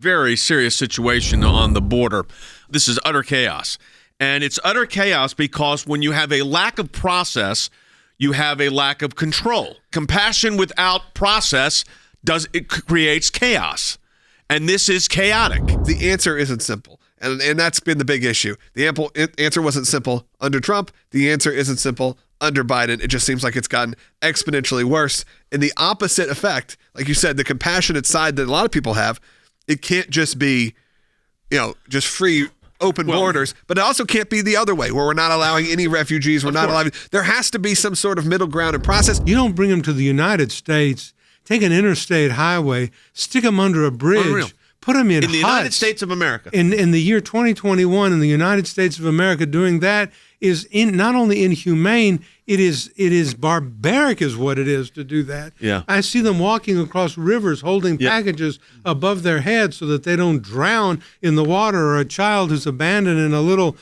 Very serious situation on the border. This is utter chaos. And it's utter chaos because when you have a lack of process, you have a lack of control. Compassion without process creates chaos. And this is chaotic. The answer isn't simple. And that's been the big issue. The answer wasn't simple under Trump. The answer isn't simple under Biden. It just seems like it's gotten exponentially worse. And the opposite effect, like you said, the compassionate side that a lot of people have, it can't just be, just free open borders, but it also can't be the other way where we're not allowing any refugees. There has to be some sort of middle ground and process. You don't bring them to the United States, take an interstate highway, stick them under a bridge, Unreal. put them in the United States of America. In the year 2021 in the United States of America, doing that is not only inhumane, it is barbaric is what it is to do that. Yeah. I see them walking across rivers holding packages above their heads so that they don't drown in the water, or a child who's abandoned in a little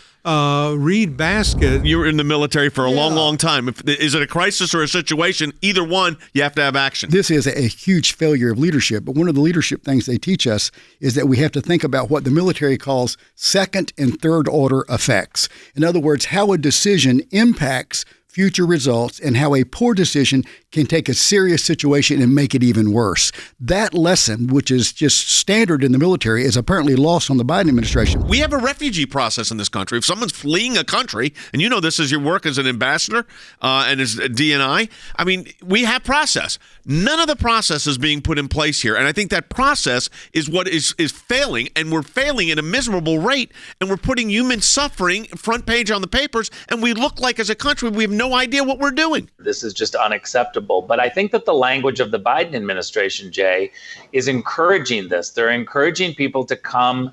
reed basket. You were in the military for a long, long time. Is it a crisis or a situation? Either one, you have to have action. This is a huge failure of leadership, but one of the leadership things they teach us is that we have to think about what the military calls second and third order effects. In other words, how a decision impacts future results and how a poor decision can take a serious situation and make it even worse. That lesson, which is just standard in the military, is apparently lost on the Biden administration. We have a refugee process in this country. If someone's fleeing a country, and you know this is your work as an ambassador and as a DNI, I mean, we have process. None of the process is being put in place here. And I think that process is what is failing, and we're failing at a miserable rate, and we're putting human suffering front page on the papers, and we look like as a country we have no idea what we're doing. This is just unacceptable. But I think that the language of the Biden administration, Jay, is encouraging this. They're encouraging people to come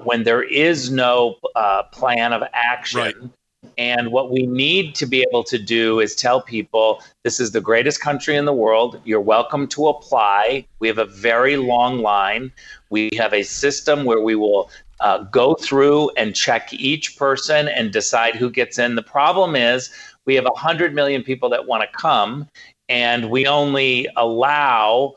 when there is no plan of action. Right. And what we need to be able to do is tell people this is the greatest country in the world. You're welcome to apply. We have a very long line. We have a system where we will go through and check each person and decide who gets in. The problem is we have 100 million people that want to come, and we only allow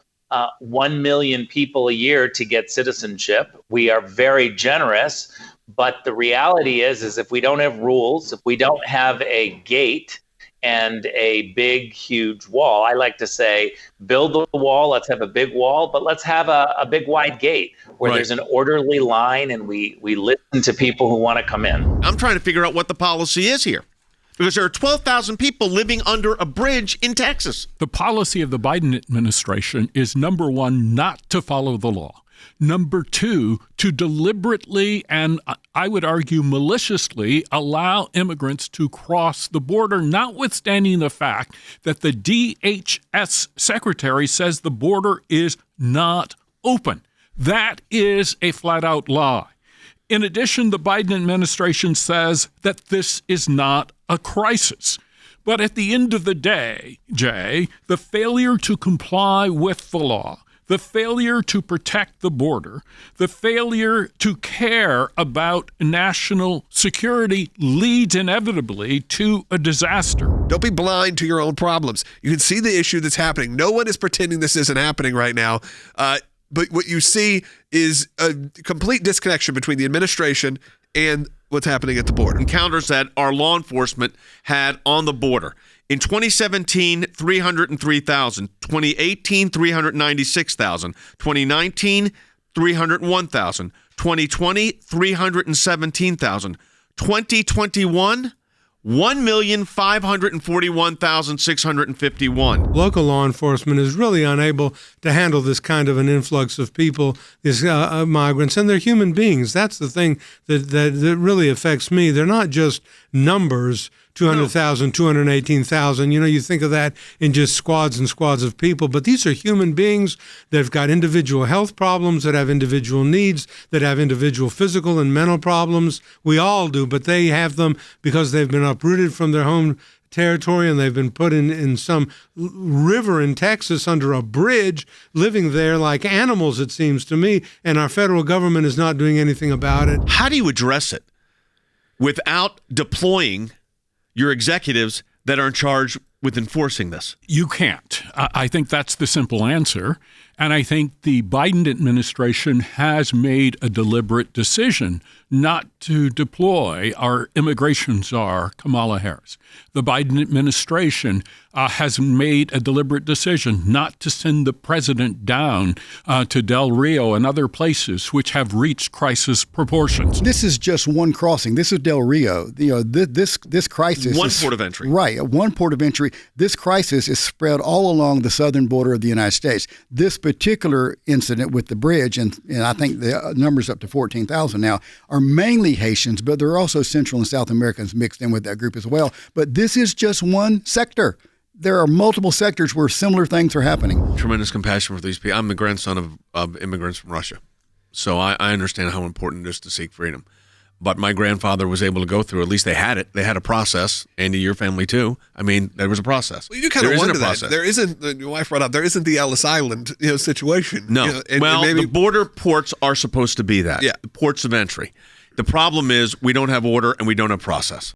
1 million people a year to get citizenship. We are very generous, but the reality is if we don't have rules, if we don't have a gate and a big, huge wall, I like to say, build the wall, let's have a big wall, but let's have a big, wide gate where there's an orderly line and we listen to people who want to come in. I'm trying to figure out what the policy is here, because there are 12,000 people living under a bridge in Texas. The policy of the Biden administration is, number one, not to follow the law. Number two, to deliberately and I would argue maliciously allow immigrants to cross the border, notwithstanding the fact that the DHS secretary says the border is not open. That is a flat-out lie. In addition, the Biden administration says that this is not a crisis. But at the end of the day, Jay, the failure to comply with the law, the failure to protect the border, the failure to care about national security leads inevitably to a disaster. Don't be blind to your own problems. You can see the issue that's happening. No one is pretending this isn't happening right now. But what you see is a complete disconnection between the administration and what's happening at the border. Encounters that our law enforcement had on the border. In 2017, 303,000. 2018, 396,000. 2019, 301,000. 2020, 317,000. 2021, 1,541,651. Local law enforcement is really unable to handle this kind of an influx of people, these migrants, and they're human beings. That's the thing that really affects me. They're not just numbers, 200,000, 218,000. You know, you think of that in just squads and squads of people, but these are human beings that have got individual health problems, that have individual needs, that have individual physical and mental problems. We all do, but they have them because they've been uprooted from their home territory and they've been put in some river in Texas under a bridge, living there like animals, it seems to me, and our federal government is not doing anything about it. How do you address it without deploying your executives that are in charge with enforcing this? You can't. I think that's the simple answer. And I think the Biden administration has made a deliberate decision not to deploy our immigration czar, Kamala Harris. The Biden administration has made a deliberate decision not to send the president down to Del Rio and other places which have reached crisis proportions. This is just one crossing. This is Del Rio. This crisis. One port of entry. Right, one port of entry. This crisis is spread all along the southern border of the United States. This particular incident with the bridge, and I think the number's up to 14,000 now, are mainly Haitians, but there are also Central and South Americans mixed in with that group as well. But this is just one sector. There are multiple sectors where similar things are happening. Tremendous compassion for these people. I'm the grandson of immigrants from Russia, so I understand how important it is to seek freedom. But my grandfather was able to go through, at least they had it. They had a process. Andy, your family too. I mean, there was a process. Well, you do kind of wonder that. There isn't, your wife brought up, there isn't the Ellis Island situation. No. The border ports are supposed to be that. Yeah. The ports of entry. The problem is we don't have order and we don't have process.